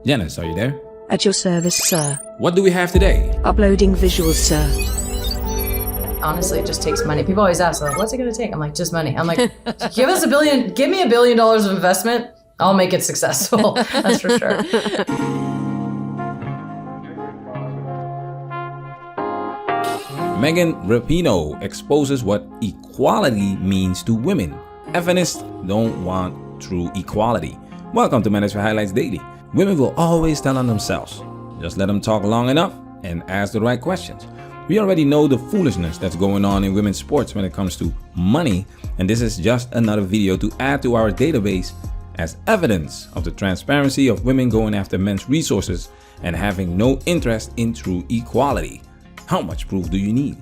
Janice, are you there? At your service, sir. What do we have today? Uploading visuals, sir. Honestly, it just takes money. People always ask, like, what's it going to take? I'm like, just money. I'm like, give me $1 billion of investment. I'll make it successful. That's for sure. Megan Rapinoe exposes what equality means to women. Feminists don't want true equality. Welcome to Manosphere Highlights Daily. Women will always tell on themselves. Just let them talk long enough and ask the right questions. We already know the foolishness that's going on in women's sports when it comes to money, and this is just another video to add to our database as evidence of the transparency of women going after men's resources and having no interest in true equality. How much proof do you need?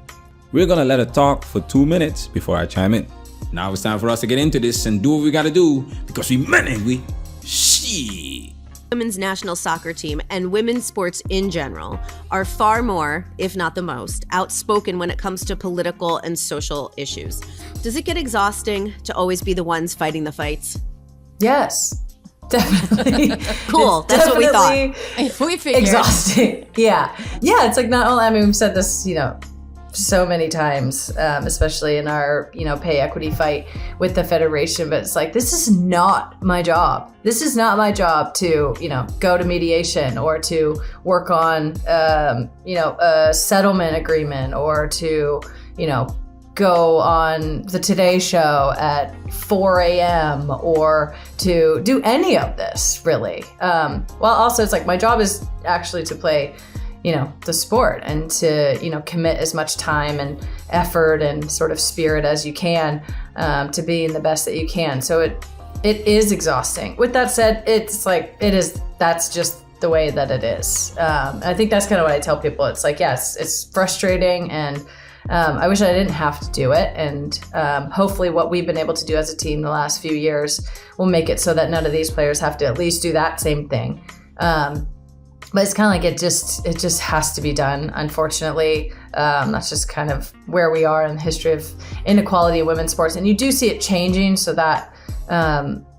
We're gonna let her talk for 2 minutes before I chime in. Now it's time for us to get into this and do what we gotta do because we men and we shit. Women's national soccer team and women's sports in general are far more, if not the most, outspoken when it comes to political and social issues. Does it get exhausting to always be the ones fighting the fights? Yes, definitely. Cool. It's that's what we thought. We figured. Exhausting. Yeah. It's like not only, I mean, we've said this, so many times, especially in our, pay equity fight with the federation, but it's like, this is not my job. This is not my job to, go to mediation or to work on, a settlement agreement or to, go on the Today Show at 4 a.m. or to do any of this really. Well, also it's like my job is actually to play the sport and to, commit as much time and effort and sort of spirit as you can to being the best that you can. So it is exhausting. With that said, that's just the way that it is. I think that's kind of what I tell people. It's like, yes, it's frustrating and I wish I didn't have to do it. And hopefully what we've been able to do as a team the last few years will make it so that none of these players have to at least do that same thing. But it's kind of like it just has to be done, unfortunately. That's just kind of where we are in the history of inequality in women's sports. And you do see it changing, so that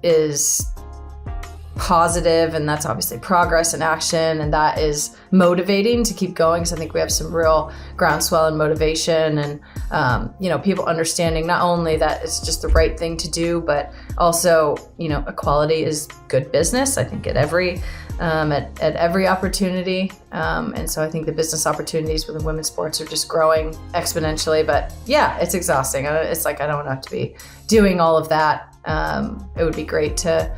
is positive, and that's obviously progress and action, and that is motivating to keep going, because I think we have some real groundswell and motivation and people understanding not only that it's just the right thing to do, but also equality is good business, I think, at every opportunity, and so I think the business opportunities within women's sports are just growing exponentially. But yeah, it's exhausting. It's like I don't have to be doing all of that. It would be great to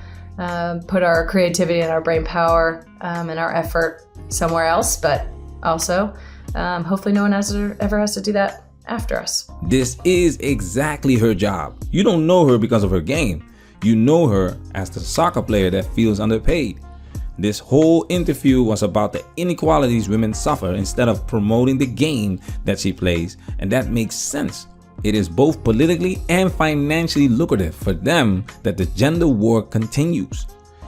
put our creativity and our brain power and our effort somewhere else, but also hopefully no one ever has to do that after us. This is exactly her job. You don't know her because of her game. You know her as the soccer player that feels underpaid. This whole interview was about the inequalities women suffer instead of promoting the game that she plays, and that makes sense. It is both politically and financially lucrative for them that the gender war continues.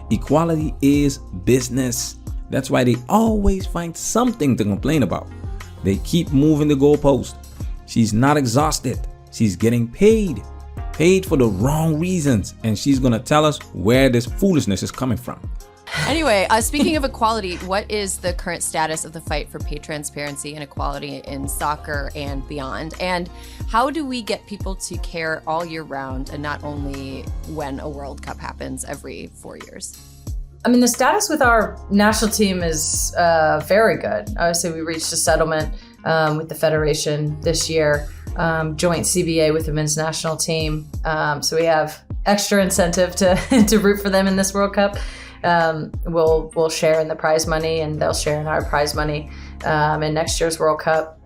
Equality is business. That's why they always find something to complain about. They keep moving the goalpost. She's not exhausted. She's getting paid for the wrong reasons, and she's gonna tell us where this foolishness is coming from. Anyway, speaking of equality, what is the current status of the fight for pay transparency and equality in soccer and beyond? And how do we get people to care all year round and not only when a World Cup happens every 4 years? I mean, the status with our national team is very good. Obviously, we reached a settlement with the Federation this year, joint CBA with the men's national team. So we have extra incentive to root for them in this World Cup. We'll share in the prize money, and they'll share in our prize money in next year's World Cup.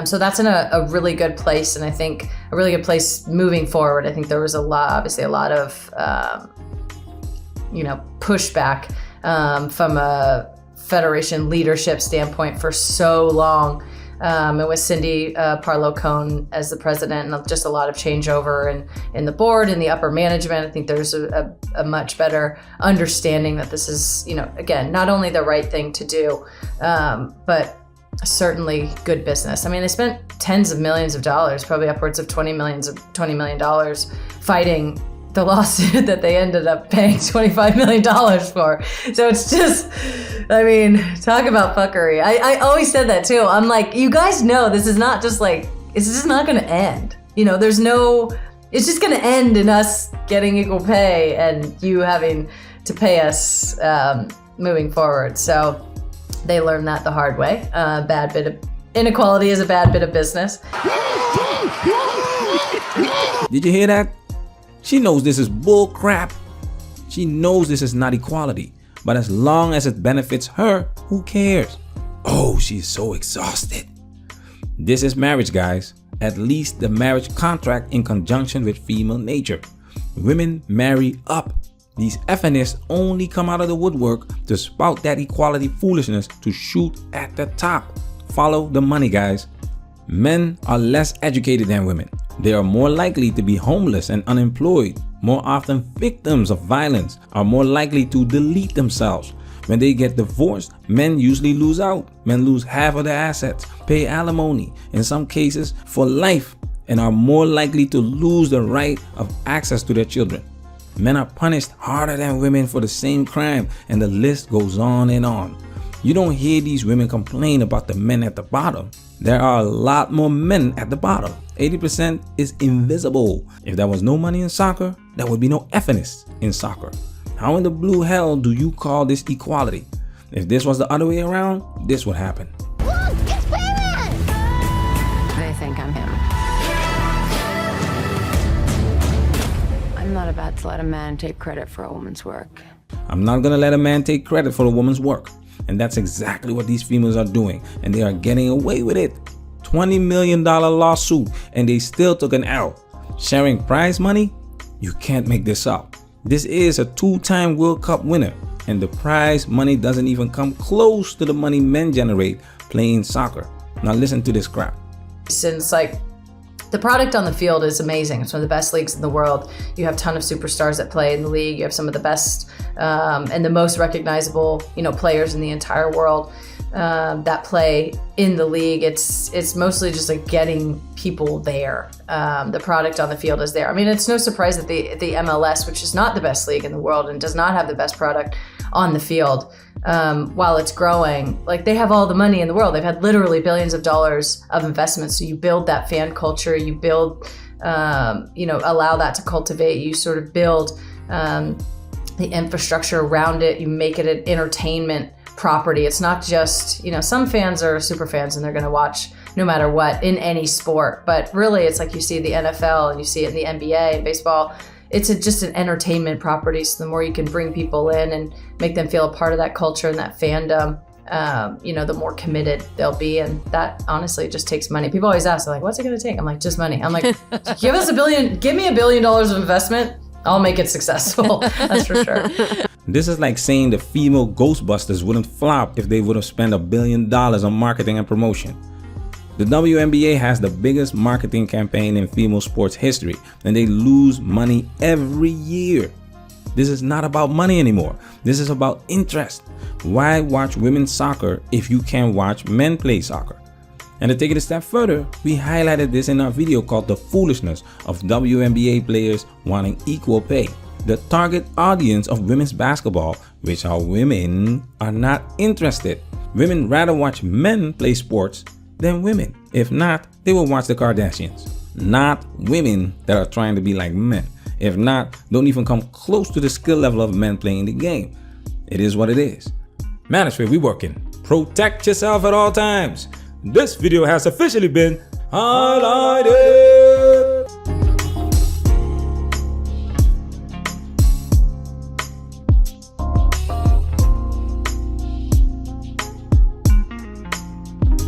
So that's in a really good place, and I think a really good place moving forward. I think there was a lot of pushback from a federation leadership standpoint for so long. And with Cindy Parlow-Cohn as the president, and just a lot of changeover in the board and the upper management, I think there's a much better understanding that this is, again, not only the right thing to do, but certainly good business. I mean, they spent tens of millions of dollars, probably upwards of $20 million fighting the lawsuit that they ended up paying $25 million for. So it's just, I mean, talk about fuckery. I always said that too. I'm like, you guys know this is not just like, it's just not going to end. You know, there's no, it's just going to end in us getting equal pay and you having to pay us moving forward. So they learned that the hard way. Bad bit of inequality is a bad bit of business. Did you hear that? She knows this is bull crap. She knows this is not equality. But as long as it benefits her, who cares? Oh, she's so exhausted. This is marriage, guys. At least the marriage contract in conjunction with female nature. Women marry up. These feminists only come out of the woodwork to spout that equality foolishness to shoot at the top. Follow the money, guys. Men are less educated than women. They are more likely to be homeless and unemployed, more often victims of violence, are more likely to delete themselves. When they get divorced, men usually lose out. Men lose half of their assets, pay alimony, in some cases for life, and are more likely to lose the right of access to their children. Men are punished harder than women for the same crime, and the list goes on and on. You don't hear these women complain about the men at the bottom. There are a lot more men at the bottom. 80% is invisible. If there was no money in soccer, there would be no feminists in soccer. How in the blue hell do you call this equality? If this was the other way around, this would happen. Look, it's Feminist! They think I'm him. I'm not about to let a man take credit for a woman's work. I'm not gonna let a man take credit for a woman's work. And that's exactly what these females are doing. And they are getting away with it. $20 million lawsuit and they still took an L. Sharing prize money? You can't make this up. This is a 2-time World Cup winner. And the prize money doesn't even come close to the money men generate playing soccer. Now listen to this crap. Since like the product on the field is amazing. It's one of the best leagues in the world. You have a ton of superstars that play in the league. You have some of the best and the most recognizable, players in the entire world that play in the league. It's mostly just like getting people there. The product on the field is there. I mean, it's no surprise that the MLS, which is not the best league in the world and does not have the best product on the field, while it's growing, like they have all the money in the world. They've had literally billions of dollars of investments. So you build that fan culture, you build, allow that to cultivate. You sort of build the infrastructure around it. You make it an entertainment property. It's not just, some fans are super fans and they're going to watch no matter what in any sport. But really, it's like you see the NFL and you see it in the NBA and baseball. It's just an entertainment property. So the more you can bring people in and make them feel a part of that culture and that fandom, the more committed they'll be. And that honestly just takes money. People always ask, they're like, what's it going to take? I'm like, just money. I'm like, give me $1 billion of investment. I'll make it successful. That's for sure. This is like saying the female Ghostbusters wouldn't flop if they would have spent $1 billion on marketing and promotion. The WNBA has the biggest marketing campaign in female sports history, and they lose money every year. This is not about money anymore. This is about interest. Why watch women's soccer if you can't watch men play soccer? And to take it a step further, we highlighted this in our video called The Foolishness of WNBA players wanting equal pay. The target audience of women's basketball, which are women, are not interested. Women rather watch men play sports than women. If not, they will watch the Kardashians. Not women that are trying to be like men. If not, don't even come close to the skill level of men playing the game. It is what it is. Manosphere, we working. Protect yourself at all times. This video has officially been highlighted.